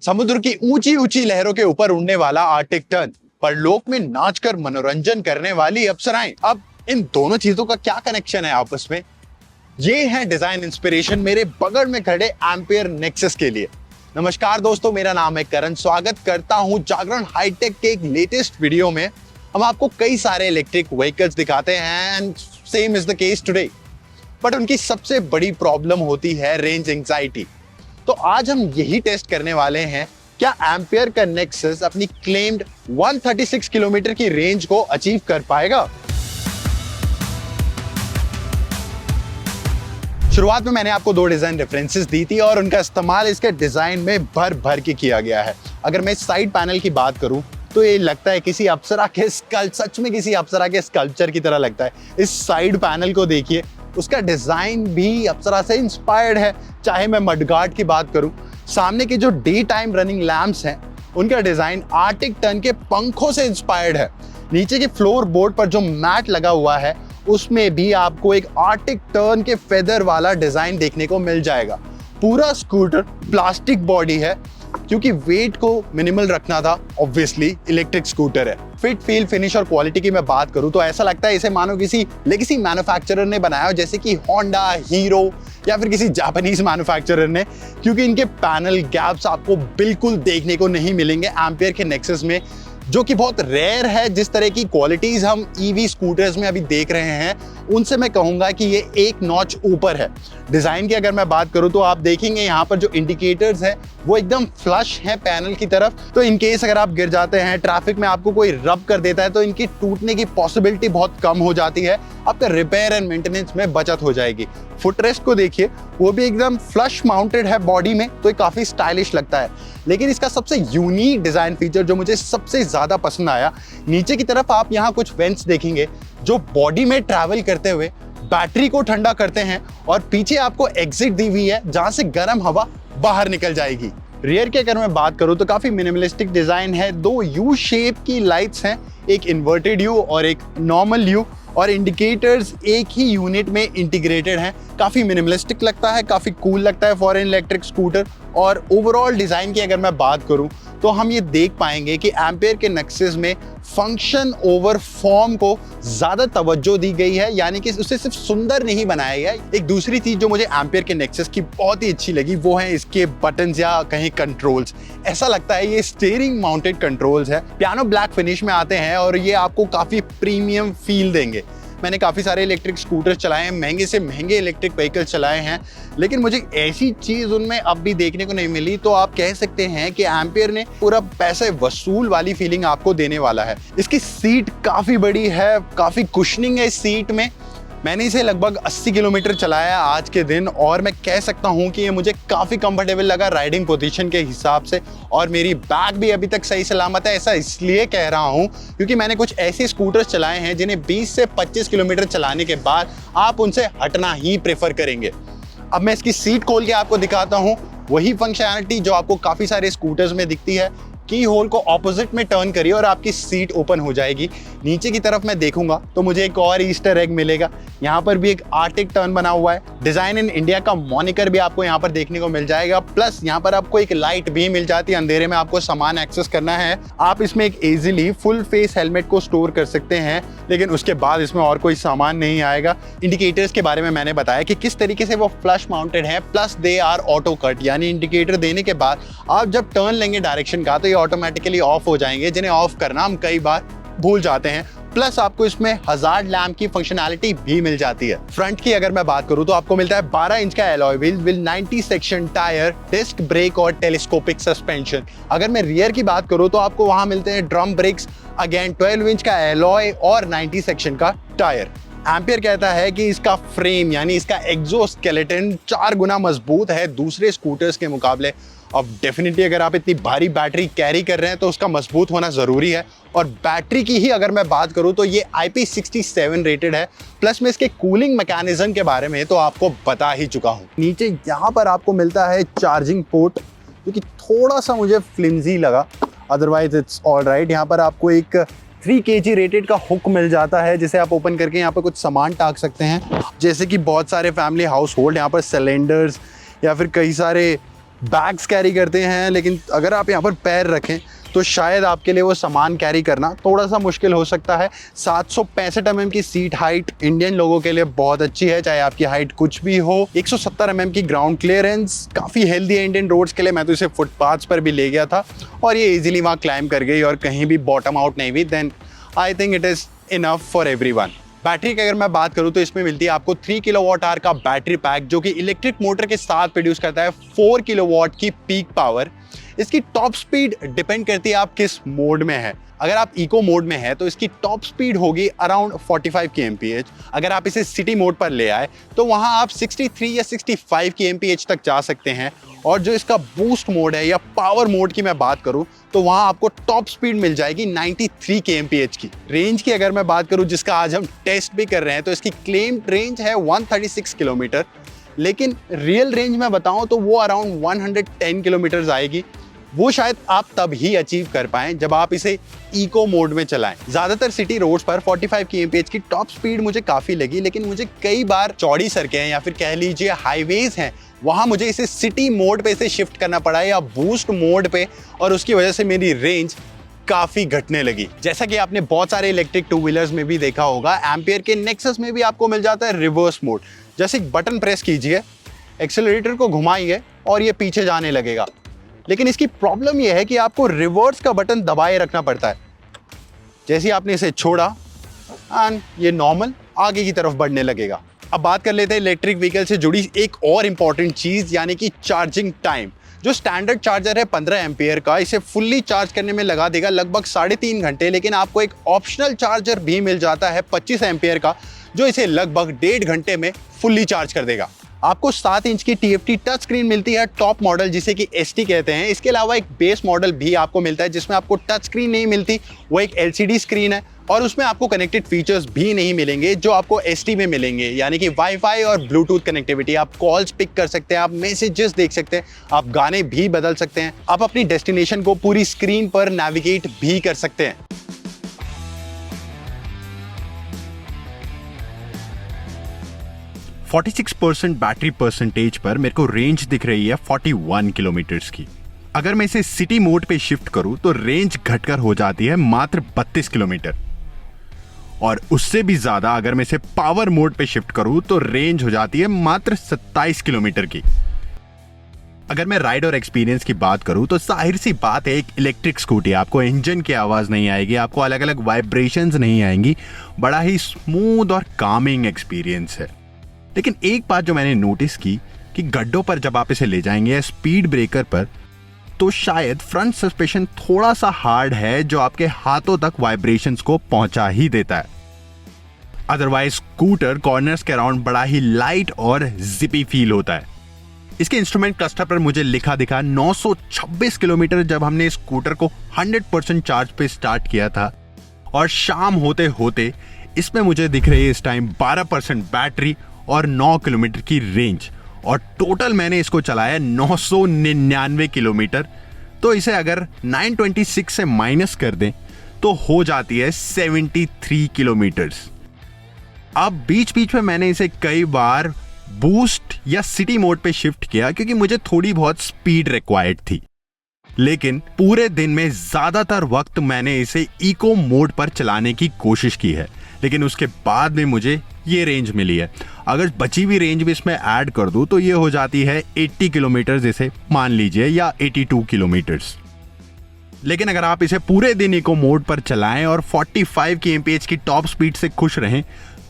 समुद्र की ऊंची ऊंची लहरों के ऊपर उड़ने वाला आर्टिक टर्न, परलोक में नाचकर मनोरंजन करने वाली अप्सराएं। अब इन दोनों चीजों का क्या कनेक्शन है आपस में? ये है डिजाइन इंस्पिरेशन मेरे बगल में खड़े एम्पियर नेक्सस के लिए। नमस्कार दोस्तों, मेरा नाम है करण। स्वागत करता हूं जागरण हाईटेक के एक लेटेस्ट वीडियो में। हम आपको कई सारे इलेक्ट्रिक व्हीकल्स दिखाते हैं and same is the case today, but उनकी सबसे बड़ी प्रॉब्लम होती है रेंज एंजाइटी। तो आज हम यही टेस्ट करने वाले हैं, क्या एम्पियर का नेक्सस अपनी क्लेम्ड 136 किलोमीटर की रेंज को अचीव कर पाएगा। शुरुआत में मैंने आपको दो डिजाइन रेफरेंसेस दी थी और उनका इस्तेमाल इसके डिजाइन में भर भर के किया गया है। अगर मैं साइड पैनल की बात करूं तो ये लगता है किसी अप्सरा के सच में किसी अप्सरा के स्कल्पचर की तरह लगता है। इस साइड पैनल को देखिए, उसका डिजाइन भी अप्सरा से इंस्पायर्ड है। चाहे मैं मडगार्ड की बात करूं, सामने के जो डे टाइम रनिंग लैंप्स हैं उनका डिजाइन आर्टिक टर्न के पंखों से इंस्पायर्ड है। नीचे के फ्लोर बोर्ड पर जो मैट लगा हुआ है उसमें भी आपको एक आर्टिक टर्न के फेदर वाला डिजाइन देखने को मिल जाएगा। पूरा स्कूटर प्लास्टिक बॉडी है क्योंकि वेट को मिनिमल रखना था। ऑब्वियसली इलेक्ट्रिक स्कूटर है। फिट, फील, फिनिश और क्वालिटी की मैं बात करूं तो ऐसा लगता है इसे मानो किसी लेगेसी मैन्युफैक्चरर ने बनाया हो, जैसे कि होंडा, हीरो या फिर किसी जापानीज मैन्युफैक्चरर ने, क्योंकि इनके पैनल गैप्स आपको बिल्कुल देखने को नहीं मिलेंगे एम्पियर के नेक्सस में, जो कि बहुत रेयर है। जिस तरह की क्वालिटीज हम ईवी स्कूटर्स में अभी देख रहे हैं उनसे मैं कहूंगा कि ये एक नॉच ऊपर है। डिजाइन की अगर मैं बात करूं तो आप देखेंगे यहाँ पर जो इंडिकेटर्स हैं वो एकदम फ्लश हैं पैनल की तरफ। तो इन केस अगर आप गिर जाते हैं, ट्रैफिक में आपको कोई रब कर देता है तो इनकी टूटने की पॉसिबिलिटी बहुत कम हो जाती है। आपका रिपेयर एंड मेंटेनेंस में बचत हो जाएगी। फुटरेस्ट को देखिए, वो भी एकदम फ्लश माउंटेड है बॉडी में, तो ये काफी स्टाइलिश लगता है। लेकिन इसका सबसे यूनिक डिजाइन फीचर जो मुझे सबसे ज्यादा पसंद आया, नीचे की तरफ आप यहाँ कुछ वेंट्स देखेंगे जो बॉडी में ट्रैवल करते हुए बैटरी को ठंडा करते हैं, और पीछे आपको एग्जिट दी हुई है जहां से गर्म हवा बाहर निकल जाएगी। रियर की अगर मैं बात करूं तो काफी मिनिमलिस्टिक डिजाइन है। दो यू शेप की लाइट्स हैं, एक इन्वर्टेड यू और एक नॉर्मल यू, और इंडिकेटर्स एक ही यूनिट में इंटीग्रेटेड हैं। काफी मिनिमलिस्टिक लगता है, काफी कूल लगता है फॉर एन इलेक्ट्रिक स्कूटर। और ओवरऑल डिजाइन की अगर मैं बात करूं तो हम ये देख पाएंगे कि एम्पियर के नेक्सस में फंक्शन ओवर फॉर्म को ज्यादा तवज्जो दी गई है, यानी कि उसे सिर्फ सुंदर नहीं बनाया गया। एक दूसरी चीज जो मुझे एम्पियर के नेक्सस की बहुत ही अच्छी लगी वो है इसके बटन्स या कहीं कंट्रोल्स। ऐसा लगता है ये स्टीयरिंग माउंटेड कंट्रोल्स है। पियानो ब्लैक फिनिश में आते हैं और ये आपको काफी प्रीमियम फील देंगे। मैंने काफ़ी सारे इलेक्ट्रिक स्कूटर चलाए हैं, महंगे से महंगे इलेक्ट्रिक व्हीकल चलाए हैं, लेकिन मुझे ऐसी चीज़ उनमें अब भी देखने को नहीं मिली। तो आप कह सकते हैं कि एम्पियर ने पूरा पैसे वसूल वाली फीलिंग आपको देने वाला है। इसकी सीट काफ़ी बड़ी है, काफ़ी कुशनिंग है इस सीट में। मैंने इसे लगभग 80 किलोमीटर चलाया आज के दिन और मैं कह सकता हूं कि ये मुझे काफ़ी कंफर्टेबल लगा राइडिंग पोजीशन के हिसाब से। और मेरी बैग भी अभी तक सही सलामत है। ऐसा इसलिए कह रहा हूं क्योंकि मैंने कुछ ऐसे स्कूटर्स चलाए हैं जिन्हें 20 से 25 किलोमीटर चलाने के बाद आप उनसे हटना ही प्रेफर करेंगे। अब मैं इसकी सीट खोल के आपको दिखाता हूँ। वही फंक्शनैलिटी जो आपको काफ़ी सारे स्कूटर्स में दिखती है। की होल को ऑपोजिट में टर्न करिए और आपकी सीट ओपन हो जाएगी। नीचे की तरफ मैं देखूंगा तो मुझे एक और ईस्टर एग मिलेगा। यहाँ पर भी एक आर्टिक टर्न बना हुआ है। डिजाइन इन इंडिया का मॉनिकर भी आपको यहाँ पर देखने को मिल जाएगा। प्लस यहाँ पर आपको एक लाइट भी मिल जाती है। अंधेरे में आपको सामान एक्सेस करना है, आप इसमें एक इजीली फुल फेस हेलमेट को स्टोर कर सकते हैं, लेकिन उसके बाद इसमें और कोई सामान नहीं आएगा। इंडिकेटर्स के बारे में मैंने बताया कि किस तरीके से वो फ्लश माउंटेड है, plus they are auto cut, यानी इंडिकेटर देने के बाद आप जब टर्न लेंगे डायरेक्शन का तो ये ऑटोमेटिकली ऑफ हो जाएंगे, जिन्हें ऑफ करना हम कई बार भूल जाते हैं। प्लस आपको इसमें हजार्ड लैम्प की फंक्शनैलिटी भी मिल जाती है। फ्रंट की अगर मैं बात करूं तो आपको मिलता है 12 इंच का alloy wheel with 90 section tyre, disc brake और टेलीस्कोपिक सस्पेंशन। अगर मैं रियर की बात करूं तो आपको वहां मिलते हैं ड्रम ब्रेक्स, अगेन 12 इंच का एलॉय और 90 सेक्शन का टायर। एम्पियर कहता है कि इसका फ्रेम यानी इसका एक्सोस्केलेटन 4 गुना मजबूत है दूसरे स्कूटर्स के मुकाबले। अब डेफिनेटली अगर आप इतनी भारी बैटरी कैरी कर रहे हैं तो उसका मजबूत होना ज़रूरी है। और बैटरी की ही अगर मैं बात करूं तो ये IP67 रेटेड है। प्लस में इसके कूलिंग मैकेनिज्म के बारे में तो आपको बता ही चुका हूं। नीचे यहाँ पर आपको मिलता है चार्जिंग पोर्ट, जो कि थोड़ा सा मुझे फ्लिमजी लगा, अदरवाइज इट्स ऑल राइट। यहाँ पर आपको एक 3 kg रेटेड का हुक मिल जाता है जिसे आप ओपन करके यहाँ पर कुछ सामान टाक सकते हैं, जैसे कि बहुत सारे फैमिली हाउस होल्ड यहाँ पर सिलेंडर्स या फिर कई सारे 3 kg रेटेड का हुक मिल जाता है जिसे आप ओपन करके यहाँ पर कुछ सामान टाक सकते हैं, जैसे कि बहुत सारे फैमिली हाउस होल्ड यहाँ पर सिलेंडर्स या फिर कई सारे 3 kg रेटेड का हुक मिल जाता है जिसे आप ओपन करके यहाँ पर कुछ सामान टाक सकते हैं, जैसे कि बहुत सारे फैमिली हाउस होल्ड यहाँ पर सिलेंडर्स या फिर कई सारे 3 बैग्स कैरी करते हैं, लेकिन अगर आप यहाँ पर पैर रखें तो शायद आपके लिए वो सामान कैरी करना थोड़ा सा मुश्किल हो सकता है। 765 mm की सीट हाइट इंडियन लोगों के लिए बहुत अच्छी है, चाहे आपकी हाइट कुछ भी हो। 170 mm की ग्राउंड क्लियरेंस काफ़ी हेल्दी है इंडियन रोड्स के लिए। मैं तो इसे फुटपाथ्स पर भी ले गया था और ये इजीली वहाँ क्लाइंब कर गई और कहीं भी बॉटम आउट नहीं हुई। Then I think it is enough for everyone. Battery की अगर मैं बात करूं तो इसमें मिलती है आपको 3 किलोवाट आवर का बैटरी पैक, जो कि इलेक्ट्रिक मोटर के साथ प्रोड्यूस करता है 4 किलोवाट की पीक पावर। इसकी टॉप स्पीड डिपेंड करती है आप किस मोड में है। अगर आप इको मोड में है तो इसकी टॉप स्पीड होगी अराउंड 45 kmph। अगर आप इसे सिटी मोड पर ले आए तो वहां आप 63 या 65 kmph तक जा सकते हैं। और जो इसका बूस्ट मोड है या पावर मोड की मैं बात करूं तो वहां आपको टॉप स्पीड मिल जाएगी 93 kmph की। रेंज की अगर मैं बात करूं, जिसका आज हम टेस्ट भी कर रहे हैं, तो इसकी क्लेम्ड रेंज है 136 किलोमीटर, लेकिन रियल रेंज में बताऊं तो वो अराउंड 110 किलोमीटर्स आएगी। वो शायद आप तब ही अचीव कर पाएं जब आप इसे इको मोड में चलाएं। ज्यादातर सिटी रोड्स पर 45 kmph की टॉप स्पीड मुझे काफी लगी, लेकिन मुझे कई बार चौड़ी सड़कें हैं या फिर कह लीजिए हाईवेज हैं, वहां मुझे इसे सिटी मोड पे इसे शिफ्ट करना पड़ा या बूस्ट मोड पे, और उसकी वजह से मेरी रेंज काफी घटने लगी। जैसा कि आपने बहुत सारे इलेक्ट्रिक टू व्हीलर्स में भी देखा होगा, एम्पियर के नेक्सस में भी आपको मिल जाता है रिवर्स मोड। जैसे एक बटन प्रेस कीजिए, एक्सेलरेटर को घुमाइए और ये पीछे जाने लगेगा। लेकिन इसकी प्रॉब्लम यह है कि आपको रिवर्स का बटन दबाए रखना पड़ता है। जैसे ही आपने इसे छोड़ा एंड ये नॉर्मल आगे की तरफ बढ़ने लगेगा। अब बात कर लेते हैं इलेक्ट्रिक व्हीकल से जुड़ी एक और इंपॉर्टेंट चीज, यानी कि चार्जिंग टाइम। जो स्टैंडर्ड चार्जर है 15 एम्पियर का, इसे फुल्ली चार्ज करने में लगा देगा लगभग 3.5 घंटे, लेकिन आपको एक ऑप्शनल चार्जर भी मिल जाता है 25 एम्पियर का, जो इसे लगभग 1.5 घंटे में फुल्ली चार्ज कर देगा। आपको 7 इंच की TFT टच स्क्रीन मिलती है, टॉप मॉडल जिसे कि ST कहते हैं। इसके अलावा एक बेस मॉडल भी आपको मिलता है जिसमें आपको टच स्क्रीन नहीं मिलती, वो एक LCD स्क्रीन है, और उसमें आपको कनेक्टेड फीचर्स भी नहीं मिलेंगे जो आपको ST में मिलेंगे, यानी कि वाईफाई और ब्लूटूथ कनेक्टिविटी। आप कॉल्स पिक कर सकते हैं, आप मैसेजेस देख सकते हैं, आप गाने भी बदल सकते हैं, आप अपनी डेस्टिनेशन को पूरी स्क्रीन पर नेविगेट भी कर सकते हैं। %46 बैटरी परसेंटेज पर मेरे को रेंज दिख रही है 41 किलोमीटर्स की। अगर मैं इसे सिटी मोड पे शिफ्ट करूं तो रेंज घटकर हो जाती है मात्र 32 किलोमीटर, और उससे भी ज्यादा अगर मैं इसे पावर मोड पे शिफ्ट करूं तो रेंज हो जाती है मात्र 27 किलोमीटर की। अगर मैं राइड और एक्सपीरियंस की बात करूं तो जाहिर सी बात है, एक इलेक्ट्रिक स्कूटी, आपको इंजन की आवाज नहीं आएगी, आपको अलग अलग वाइब्रेशंस नहीं आएंगी, बड़ा ही स्मूथ और कामिंग एक्सपीरियंस है। लेकिन एक बात जो मैंने नोटिस की कि गड्ढों पर जब आप इसे ले जाएंगे या स्पीड ब्रेकर पर, तो शायद फ्रंट सस्पेंशन थोड़ा सा हार्ड है जो आपके हाथों तक वाइब्रेशंस को पहुंचा ही देता है। अदरवाइज स्कूटर कॉर्नर्स के अराउंड बड़ा ही लाइट और जिपी फील होता है। इसके इंस्ट्रूमेंट क्लस्टर पर मुझे लिखा दिखा 926 किलोमीटर जब हमने स्कूटर को 100% चार्ज पे स्टार्ट किया था, और शाम होते होते इसमें मुझे दिख रही है इस टाइम 12% बैटरी और 9 किलोमीटर की रेंज, और टोटल मैंने इसको चलाया 999 किलोमीटर। तो इसे अगर 926 से माइनस कर दें तो हो जाती है 73 किलोमीटर्स। अब बीच बीच में मैंने इसे कई बार बूस्ट या सिटी मोड पे शिफ्ट किया क्योंकि मुझे थोड़ी बहुत स्पीड रिक्वायर्ड थी, लेकिन पूरे दिन में ज्यादातर वक्त मैंने इसे इको मोड पर चलाने की कोशिश की है, लेकिन उसके बाद में मुझे ये रेंज मिली है। अगर बची हुई रेंज भी इसमें ऐड कर दूं तो ये हो जाती है 80 किलोमीटर इसे मान लीजिए, या 82 किलोमीटर्स। लेकिन अगर आप इसे पूरे दिन इको मोड पर चलाएं और 45 kmph की टॉप स्पीड से खुश रहें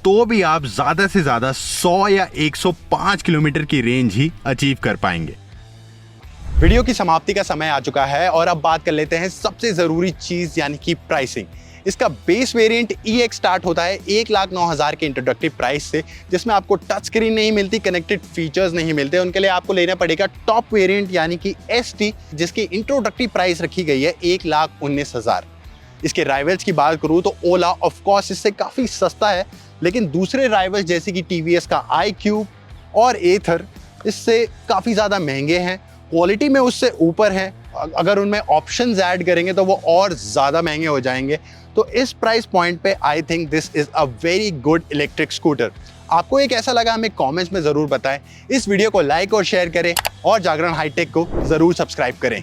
तो भी आप ज्यादा से ज्यादा 100 या 105 किलोमीटर की रेंज ही अचीव कर पाएंगे। वीडियो की समाप्ति का समय आ चुका है और अब बात कर लेते हैं सबसे जरूरी चीज, यानी कि प्राइसिंग। इसका बेस वेरिएंट EX स्टार्ट होता है 1,09,000 के इंट्रोडक्टिव प्राइस से, जिसमें आपको टच स्क्रीन नहीं मिलती, कनेक्टेड फीचर्स नहीं मिलते। उनके लिए आपको लेना पड़ेगा टॉप वेरिएंट यानी कि ST, जिसकी इंट्रोडक्टिव प्राइस रखी गई है 1,19,000। इसके राइवल्स की बात करूं तो ओला ऑफ कोर्स इससे काफी सस्ता है, लेकिन दूसरे राइवल्स जैसे कि TVS का iQube और एथर इससे काफी ज्यादा महंगे हैं, क्वालिटी में उससे ऊपर हैं। अगर उनमें ऑप्शंस ऐड करेंगे तो वो और ज़्यादा महंगे हो जाएंगे। तो इस प्राइस पॉइंट पे I think this is a very good electric scooter. आपको ये कैसा लगा हमें कमेंट्स में ज़रूर बताएं। इस वीडियो को लाइक और शेयर करें और जागरण हाईटेक को ज़रूर सब्सक्राइब करें।